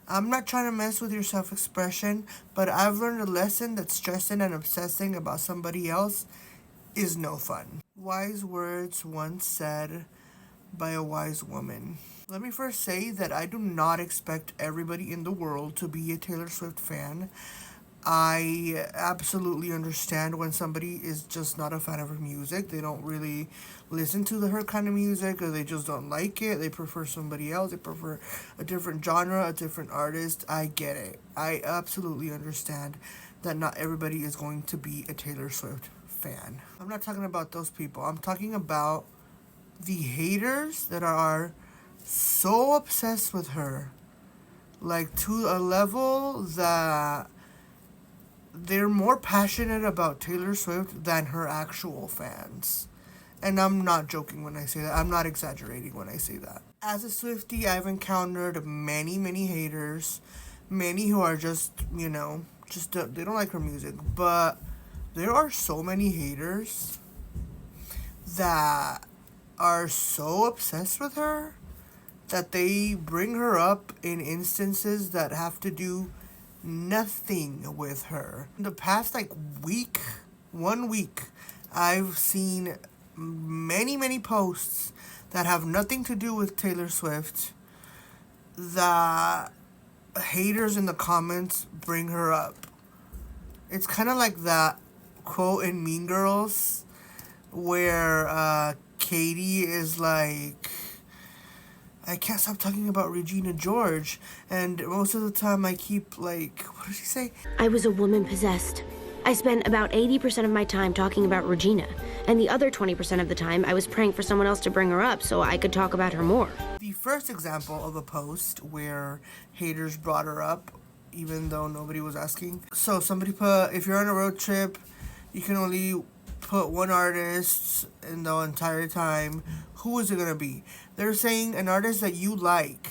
I'm not trying to mess with your self-expression, but I've learned a lesson that stressing and obsessing about somebody else is no fun. Wise words once said by a wise woman. Let me first say that I do not expect everybody in the world to be a Taylor Swift fan. I absolutely understand when somebody is just not a fan of her music. They don't really listen to her kind of music, or they just don't like it. They prefer somebody else. They prefer a different genre, a different artist. I get it. I absolutely understand that not everybody is going to be a Taylor Swift fan. I'm not talking about those people. I'm talking about the haters that are so obsessed with her, like to a level that they're more passionate about Taylor Swift than her actual fans. And I'm not joking when I say that. I'm not exaggerating when I say that. As a Swiftie, I've encountered many, many haters. Many who are just, they don't like her music. But there are so many haters that are so obsessed with her that they bring her up in instances that have to do nothing with her. In the past, like, 1 week, I've seen many, many posts that have nothing to do with Taylor Swift that haters in the comments bring her up. It's kind of like that quote in Mean Girls where Katie is like, I can't stop talking about Regina George, and most of the time I keep, like, what did she say? I was a woman possessed. I spent about 80% of my time talking about Regina, and the other 20% of the time I was praying for someone else to bring her up so I could talk about her more. The first example of a post where haters brought her up, even though nobody was asking. So somebody put, if you're on a road trip, you can only put one artist in the entire time. Who is it gonna be? They're saying an artist that you like,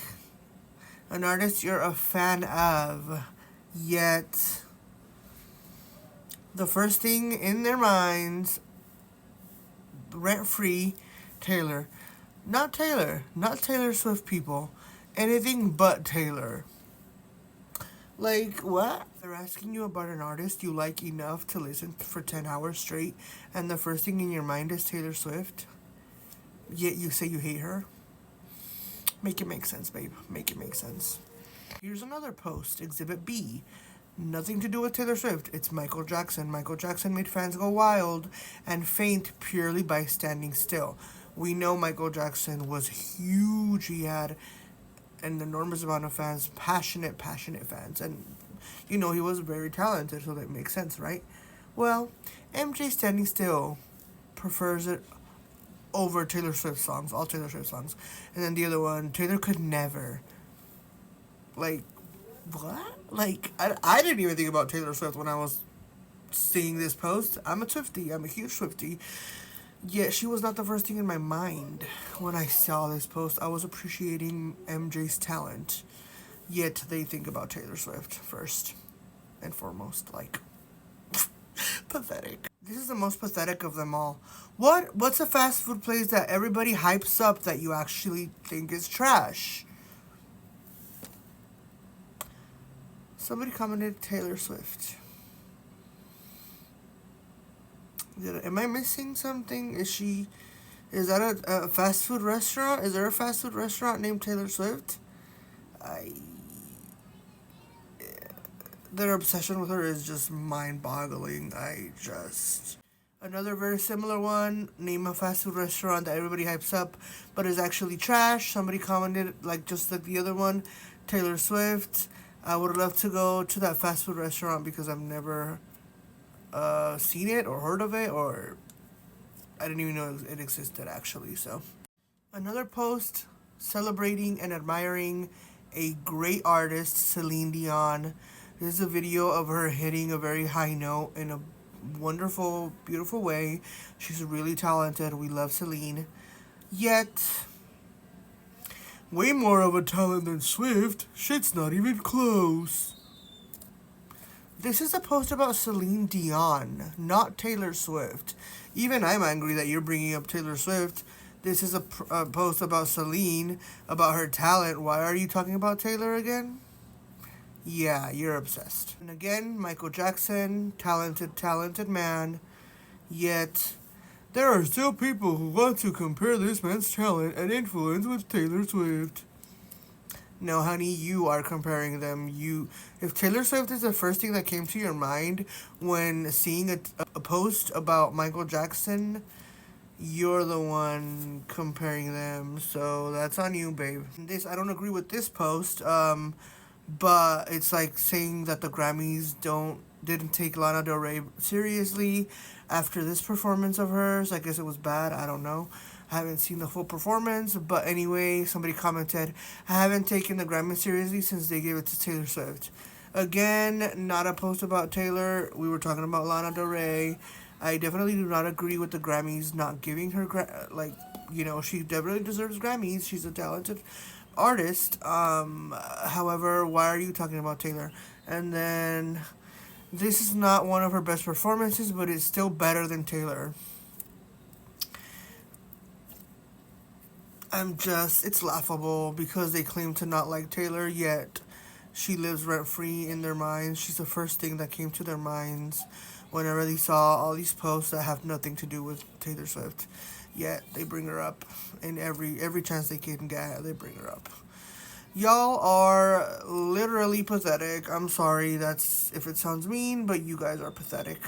an artist you're a fan of, yet the first thing in their minds, rent-free, Taylor. Not Taylor, not Taylor Swift people. Anything but Taylor. Like, what? They're asking you about an artist you like enough to listen for 10 hours straight, and the first thing in your mind is Taylor Swift, yet you say you hate her? Make it make sense, babe. Make it make sense. Here's another post, Exhibit B. Nothing to do with Taylor Swift. It's Michael Jackson. Michael Jackson made fans go wild and faint purely by standing still. We know Michael Jackson was huge. He had an enormous amount of fans, passionate fans. And, he was very talented, so that makes sense, right? Well, MJ Standing Still prefers it over Taylor Swift songs, all Taylor Swift songs. And then the other one, Taylor Could Never. Like, what? Like, I didn't even think about Taylor Swift when I was seeing this post. I'm a Swiftie. I'm a huge Swiftie. Yet she was not the first thing in my mind when I saw this post. I was appreciating MJ's talent. Yet they think about Taylor Swift first and foremost. Like, pathetic. This is the most pathetic of them all. What's a fast food place that everybody hypes up that you actually think is trash? Somebody commented Taylor Swift. Am I missing something? Is that a fast food restaurant? Is there a fast food restaurant named Taylor Swift? Their obsession with her is just mind-boggling. Another very similar one, name a fast food restaurant that everybody hypes up, but is actually trash. Somebody commented, just like the other one, Taylor Swift. I would love to go to that fast food restaurant because I've never seen it or heard of it, or I didn't even know it existed, actually. So, another post celebrating and admiring a great artist, Celine Dion. This is a video of her hitting a very high note in a wonderful, beautiful way. She's really talented. We love Celine. Yet, way more of a talent than Swift. Shit's not even close. This is a post about Celine Dion, not Taylor Swift. Even I'm angry that you're bringing up Taylor Swift. This is a post about Celine, about her talent. Why are you talking about Taylor again? Yeah, you're obsessed. And again, Michael Jackson, talented man, yet there are still people who want to compare this man's talent and influence with Taylor Swift. No, honey, you are comparing them. If Taylor Swift is the first thing that came to your mind when seeing a post about Michael Jackson, you're the one comparing them. So that's on you, babe. I don't agree with this post. But it's like saying that the Grammys didn't take Lana Del Rey seriously after this performance of hers. I guess it was bad. I don't know. I haven't seen the full performance, but anyway, somebody commented, I haven't taken the Grammy seriously since they gave it to Taylor Swift. Again, not a post about Taylor. We were talking about Lana Del Rey. I definitely do not agree with the Grammys not giving her she definitely deserves Grammys. She's a talented artist. However, why are you talking about Taylor? And then this is not one of her best performances, but it's still better than Taylor. It's laughable because they claim to not like Taylor, yet she lives rent free in their minds. She's the first thing that came to their minds whenever they saw all these posts that have nothing to do with Taylor Swift. Yet they bring her up in every chance they can get. They bring her up. Y'all are literally pathetic. I'm sorry, that's if it sounds mean, but you guys are pathetic.